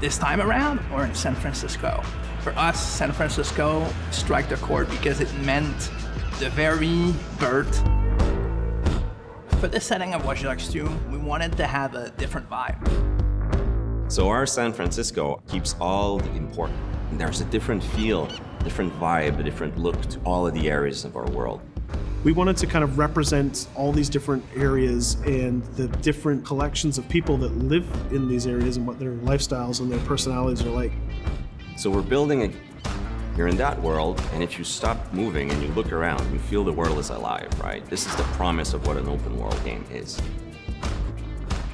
This time around, we're in San Francisco. For us, San Francisco struck the chord because it meant the very birth. For the setting of Watch Dogs 2, we wanted to have a different vibe. So our San Francisco keeps all the important. There's a different feel, different vibe, a different look to all of the areas of our world. We wanted to kind of represent all these different areas and the different collections of people that live in these areas and what their lifestyles and their personalities are like. So we're building you're in that world, and if you stop moving and you look around, you feel the world is alive, right? This is the promise of what an open world game is.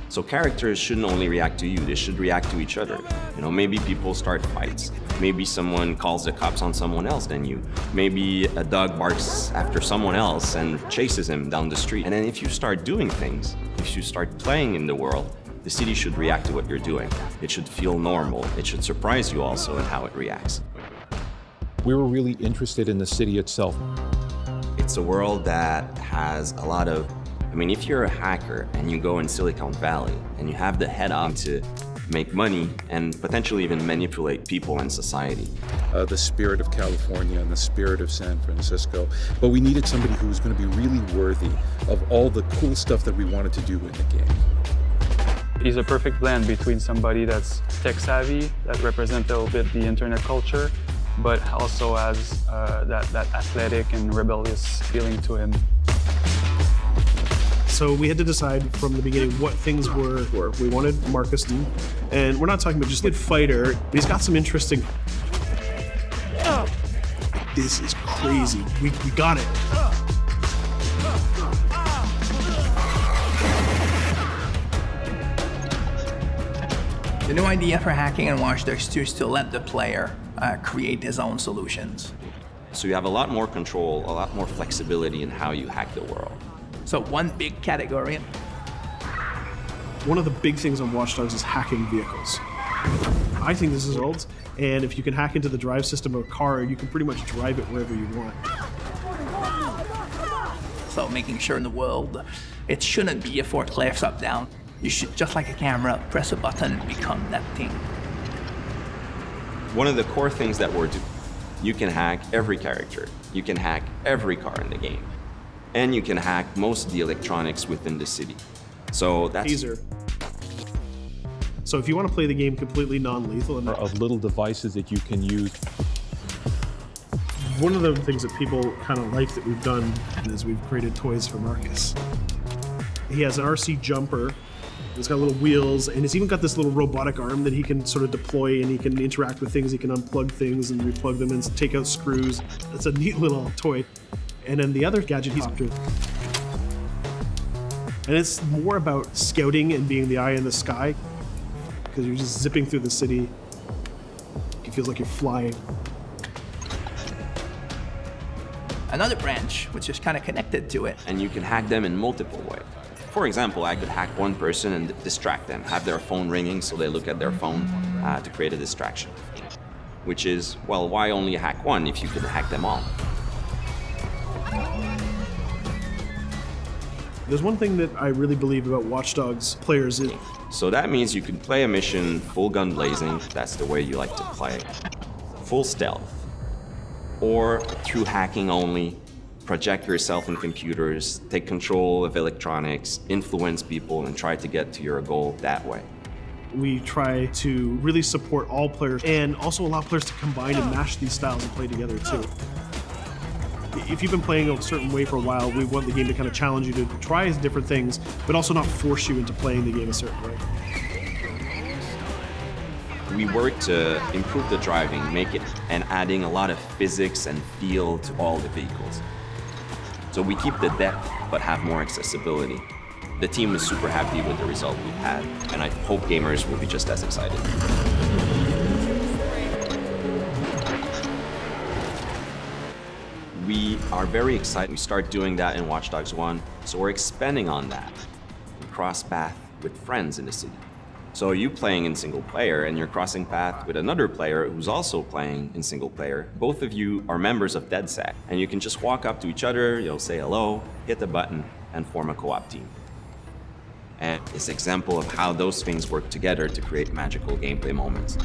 So characters shouldn't only react to you, they should react to each other. You know, maybe people start fights. Maybe someone calls the cops on someone else than you. Maybe a dog barks after someone else and chases him down the street. And then if you start doing things, if you start playing in the world, the city should react to what you're doing. It should feel normal. It should surprise you also in how it reacts. We were really interested in the city itself. It's a world that has a lot of, I mean, if you're a hacker and you go in Silicon Valley and you have the head on to make money and potentially even manipulate people and society. The spirit of California and the spirit of San Francisco. But we needed somebody who was going to be really worthy of all the cool stuff that we wanted to do in the game. He's a perfect blend between somebody that's tech-savvy, that represents a little bit the internet culture, but also has that athletic and rebellious feeling to him. So we had to decide from the beginning what things were. We wanted Marcus, and we're not talking about just a good fighter, but he's got some interesting... This is crazy. We got it. The new idea for hacking in Watch Dogs 2 is to let the player create his own solutions. So you have a lot more control, a lot more flexibility in how you hack the world. So one big category. One of the big things on Watch Dogs is hacking vehicles. I think this is old, and if you can hack into the drive system of a car, you can pretty much drive it wherever you want. So making sure in the world, it shouldn't be a forklift up down. You should, just like a camera, press a button and become that thing. One of the core things that we're doing, you can hack every character. You can hack every car in the game. And you can hack most of the electronics within the city. So that's... Teaser. So if you want to play the game completely non-lethal... Of little devices that you can use. One of the things that people kind of like that we've done is we've created toys for Marcus. He has an RC jumper. It's got little wheels, and it's even got this little robotic arm that he can sort of deploy, and he can interact with things. He can unplug things and replug them and take out screws. It's a neat little toy. And then the other gadget he's doing. And it's more about scouting and being the eye in the sky, because you're just zipping through the city. It feels like you're flying. Another branch, which is kind of connected to it. And you can hack them in multiple ways. For example, I could hack one person and distract them, have their phone ringing so they look at their phone to create a distraction. Which is, well, why only hack one if you could hack them all? There's one thing that I really believe about Watch Dogs players is... So that means you can play a mission full gun blazing, that's the way you like to play, full stealth, or through hacking only, project yourself in computers, take control of electronics, influence people, and try to get to your goal that way. We try to really support all players and also allow players to combine and mash these styles and play together too. If you've been playing a certain way for a while, we want the game to kind of challenge you to try different things, but also not force you into playing the game a certain way. We work to improve the driving, make it, and adding a lot of physics and feel to all the vehicles. So we keep the depth, but have more accessibility. The team is super happy with the result we've had, and I hope gamers will be just as excited. We are very excited. We start doing that in Watch Dogs 1, so we're expanding on that. We cross path with friends in the city. So you playing in single player and you're crossing path with another player who's also playing in single player. Both of you are members of DedSec, and you can just walk up to each other, you'll say hello, hit the button, and form a co-op team. And it's an example of how those things work together to create magical gameplay moments.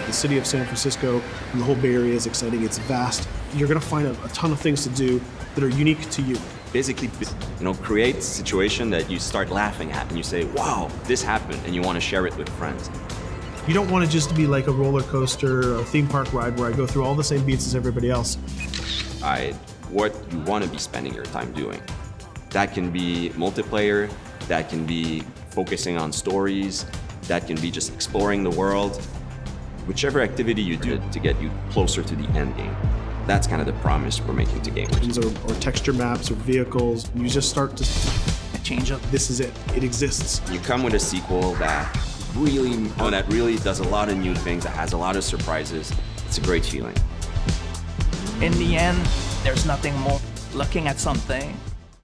The city of San Francisco and the whole Bay Area is exciting. It's vast. You're going to find a ton of things to do that are unique to you. Basically, create a situation that you start laughing at and you say, wow, this happened, and you want to share it with friends. You don't want to just be like a roller coaster or a theme park ride where I go through all the same beats as everybody else. What you want to be spending your time doing. That can be multiplayer, that can be focusing on stories, that can be just exploring the world. Whichever activity you do to get you closer to the end game. That's kind of the promise we're making to gamers. Or texture maps or vehicles. You just start to change up. This is it. It exists. You come with a sequel that really does a lot of new things, that has a lot of surprises. It's a great feeling. In the end, there's nothing more looking at something